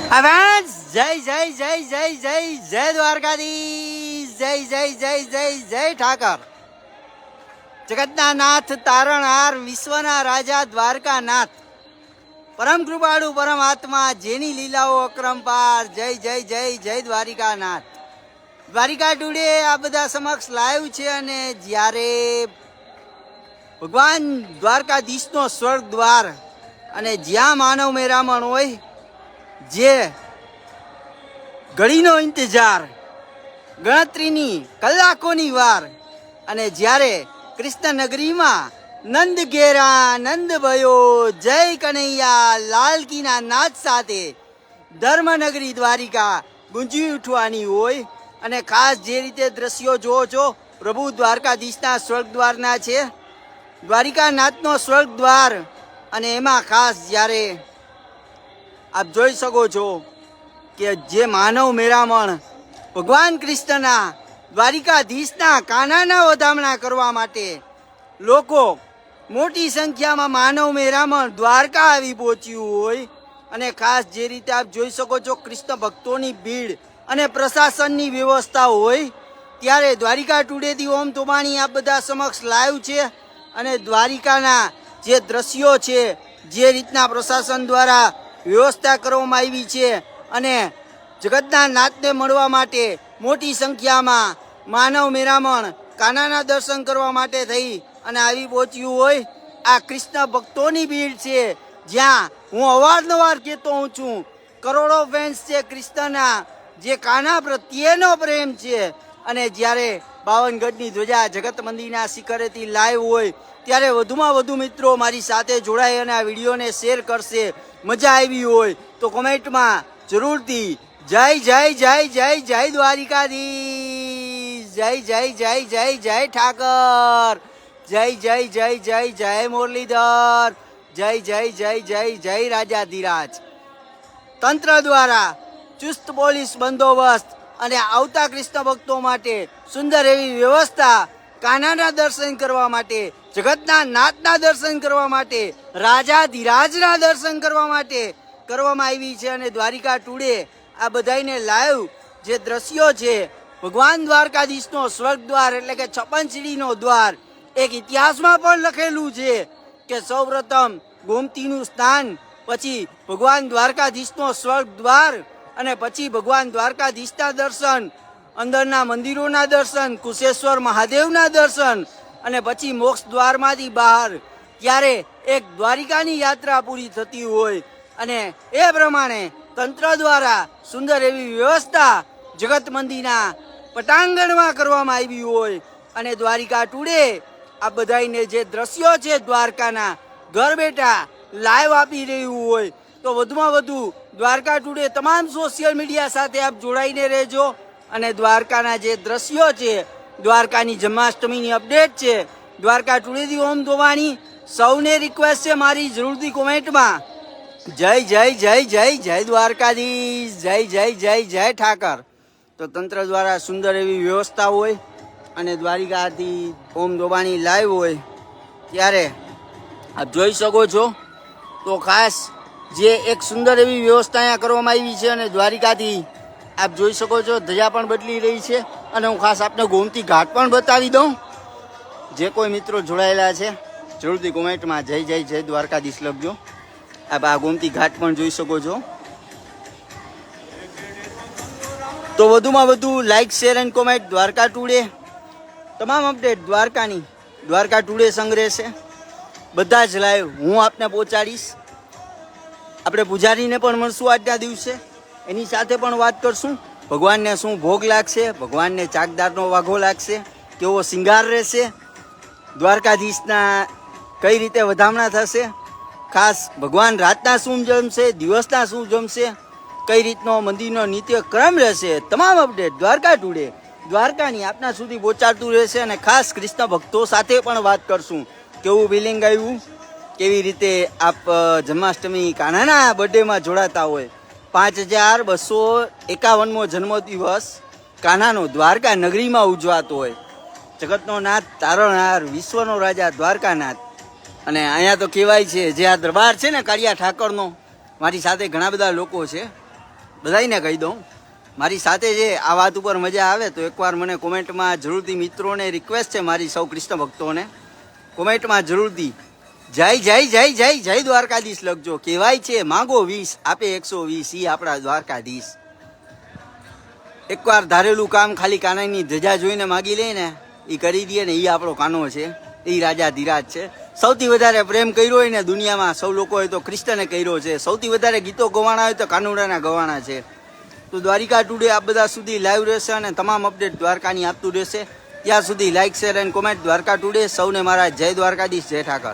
જય જય જય જય જય જય દ્વારકાધીશ, જય જય જય જય જય ઠાકર. જગતના નાથ, તારણહાર, વિશ્વના રાજા, દ્વારકાનાથ, પરમ કૃપાળુ પરમાત્મા, જેની લીલાઓ અકરંપાર. જય જય જય જય દ્વારિકાનાથ. દ્વારિકા ટુડે આ બધા સમક્ષ લાઈવ છે અને જ્યારે ભગવાન દ્વારકાધીશનો સ્વર્ગ દ્વાર અને જ્યાં માનવ મેરામણ હોય, જે ઘડીનો ઇંતજાર, ગણતરીની કલાકોની વાર, અને જ્યારે કૃષ્ણનગરીમાં નંદ ઘેરા નંદ ભયો, જય કનૈયા લાલ કીના નાદ સાથે ધર્મનગરી દ્વારિકા ગુંજી ઉઠવાની હોય. અને ખાસ જે રીતે દ્રશ્યો જોવો છો, પ્રભુ દ્વારકાધીશના સ્વર્ગ દ્વારના છે, દ્વારિકાનાથનો સ્વર્ગ દ્વાર. અને એમાં ખાસ જ્યારે આપ જોઈ શકો છો કે જે માનવ મેરામણ ભગવાન કૃષ્ણના, દ્વારિકાધીશના કાનાના વધામણા કરવા માટે લોકો મોટી સંખ્યામાં માનવ મેરામણ દ્વારકા આવી પહોંચ્યું હોય. અને ખાસ જે રીતે આપ જોઈ શકો છો, કૃષ્ણ ભક્તોની ભીડ અને પ્રશાસનની વ્યવસ્થા હોય, ત્યારે દ્વારિકા ટુડેથી ઓમ તોબાણી આ બધા સમક્ષ લાઈવ છે. અને દ્વારિકાના જે દ્રશ્યો છે, જે રીતના પ્રશાસન દ્વારા વ્યવસ્થા કરવામાં આવી છે, અને જગતના નાથને મળવા માટે મોટી સંખ્યામાં માનવ મેરામણ કાનાના દર્શન કરવા માટે થઈ અને આવી પહોંચ્યું હોય. આ કૃષ્ણ ભક્તોની ભીડ છે, જ્યાં હું અવારનવાર કહેતો હું છું, કરોડો ફેન્સ છે કૃષ્ણના, જે કાના પ્રત્યેનો પ્રેમ છે. અને જ્યારે બાવનગઢની ધ્વજા જગત મંદિરના શિખરેથી લાઈવ હોય, ત્યારે વધુમાં વધુ મિત્રો મારી સાથે જોડાય અને આ વિડીયોને શેર કરશે. મજા આવી હોય તો કોમેન્ટમાં જરૂરથી જય જય જય જય જય દ્વારિકાધીશ, જય જય જય જય જય ઠાકર, જય જય જય જય જય મુરલીધર, જય જય જય જય જય રાજાધીરાજ. તંત્ર દ્વારા ચુસ્ત પોલીસ બંદોબસ્ત અને આવતા કૃષ્ણ ભક્તો માટે સુંદર એવી વ્યવસ્થા, કાનાના દર્શન કરવા માટે, જગતના નાથના દર્શન કરવા માટે, રાજાધિરાજના દર્શન કરવા માટે કરવામાં આવી છે. અને દ્વારિકા ટુડે આ બધાને લાઈવ જે દ્રશ્યો છે, ભગવાન દ્વારકાધીશનો સ્વર્ગ દ્વાર એટલે કે 56 સીડીનો દ્વાર, એક ઇતિહાસમાં પણ લખેલું છે કે સૌપ્રથમ ગોમતીનું સ્નાન, પછી ભગવાન દ્વારકાધીશનો સ્વર્ગ દ્વાર, અને પછી ભગવાન દ્વારકાધીશના દર્શન, અંદરના મંદિરોના દર્શન, કુશેશ્વર મહાદેવના દર્શન, અને પછી મોક્ષ દ્વારમાંથી બહાર ત્યારે એક દ્વારિકાની યાત્રા પૂરી થતી હોય. અને એ પ્રમાણે તંત્ર દ્વારા સુંદર એવી વ્યવસ્થા જગત મંદિરના પટાંગણમાં કરવામાં આવી હોય. અને દ્વારિકા ટુડે આ બધાને જે દ્રશ્યો છે દ્વારકાના, ઘર બેઠા લાઈવ આપી રહ્યું હોય. તો વધુમાં વધુ દ્વારકા ટુડે તમામ સોશિયલ મીડિયા સાથે આપ જોડાઈને રહેજો. અને દ્વારકાના જે દ્રશ્યો છે, દ્વારકાની જન્માષ્ટમીની અપડેટ છે, દ્વારકા ટુડેથી ઓમ ધોવાણી. સૌને રિક્વેસ્ટ છે મારી, જરૂરથી કોમેન્ટમાં જય જય જય જય જય દ્વારકાધીશ, જય જય જય જય ઠાકર. તો તંત્ર દ્વારા સુંદર એવી વ્યવસ્થા હોય અને દ્વારિકાથી ઓમ ધોવાણી લાઈવ હોય, ત્યારે આપ જોઈ શકો છો. તો ખાસ જે એક સુંદર એવી વ્યવસ્થા અહીંયા કરવામાં આવી છે. અને દ્વારિકાથી આપ જોઈ શકો છો ધજા પણ બદલી રહી છે. અને હું ખાસ આપને ગોમતી ઘાટ પણ બતાવી દઉં. જે કોઈ મિત્રો જોડાયેલા છે જરૂરથી કોમેન્ટમાં જય જય જય દ્વારકાધીશ લખજો. આપ આ ગોમતી ઘાટ પણ જોઈ શકો છો. તો વધુમાં વધુ like, share and comment. Dwarka today તમામ અપડેટ દ્વારકાની, દ્વારકા ટુડે સંગ્રહ છે, બધા જ લાઈવ હું આપને પહોંચાડીશ. આપણે પૂજારીને પણ મળશું આજના દિવસે, એની સાથે પણ વાત કરશું. ભગવાનને શું ભોગ લાગશે, ભગવાનને ચાકદારનો વાઘો લાગશે, કેવો શિંગાર રહેશે, દ્વારકાધીશના કઈ રીતે વધામણા થશે, ખાસ ભગવાન રાતના શું જમશે, દિવસના શું જમશે, કઈ રીતનો મંદિરનો નિત્યક્રમ રહેશે, તમામ અપડેટ દ્વારકા ટુડે દ્વારકાની આપના સુધી પહોંચાડતું રહેશે. અને ખાસ કૃષ્ણ ભક્તો સાથે પણ વાત કરશું, કેવું ફિલિંગ આવ્યું, કેવી રીતે આપ જન્માષ્ટમી કાનાના બર્થડેમાં જોડાતા હોય. 5251મો જન્મદિવસ કાનાનો દ્વારકા નગરીમાં ઉજવાતો હોય. જગતનો નાથ, તારણહાર, વિશ્વનો રાજા, દ્વારકાનાથ. અને અહીંયા તો કહેવાય છે, જે આ દરબાર છે ને કાળિયા ઠાકરનો, મારી સાથે ઘણા બધા લોકો છે, બધાઈને કહી દઉં, મારી સાથે જે આ વાત ઉપર મજા આવે તો એકવાર મને કોમેન્ટમાં જરૂરથી મિત્રોને રિક્વેસ્ટ છે, મારી સૌ કૃષ્ણ ભક્તોને કોમેન્ટમાં જરૂરથી જય જય જય જય જય દ્વારકાધીશ લખજો. કહેવાય છે માંગો 20 આપે 120, ઈ આપણા દ્વારકાધીશ. એકવાર ધારેલું કામ ખાલી કાનાની ધજા જોઈને માગી લે ને, એ કરી દે ને, એ આપણો કાનો છે, એ રાજા ધીરાજ છે. સૌથી વધારે પ્રેમ કર્યો હોય ને દુનિયામાં સૌ લોકોએ તો કૃષ્ણને કર્યો છે. સૌથી વધારે ગીતો ગવાણા હોય તો કાનુડાના ગવાણા છે. તો દ્વારિકા ટુડે આ બધા સુધી લાઈવ રહેશે અને તમામ અપડેટ દ્વારકાની આપતું રહેશે. ત્યાં સુધી like share and comment Dwarka today. સૌને મારા જય દ્વારકાધીશ, જય ઠાકર.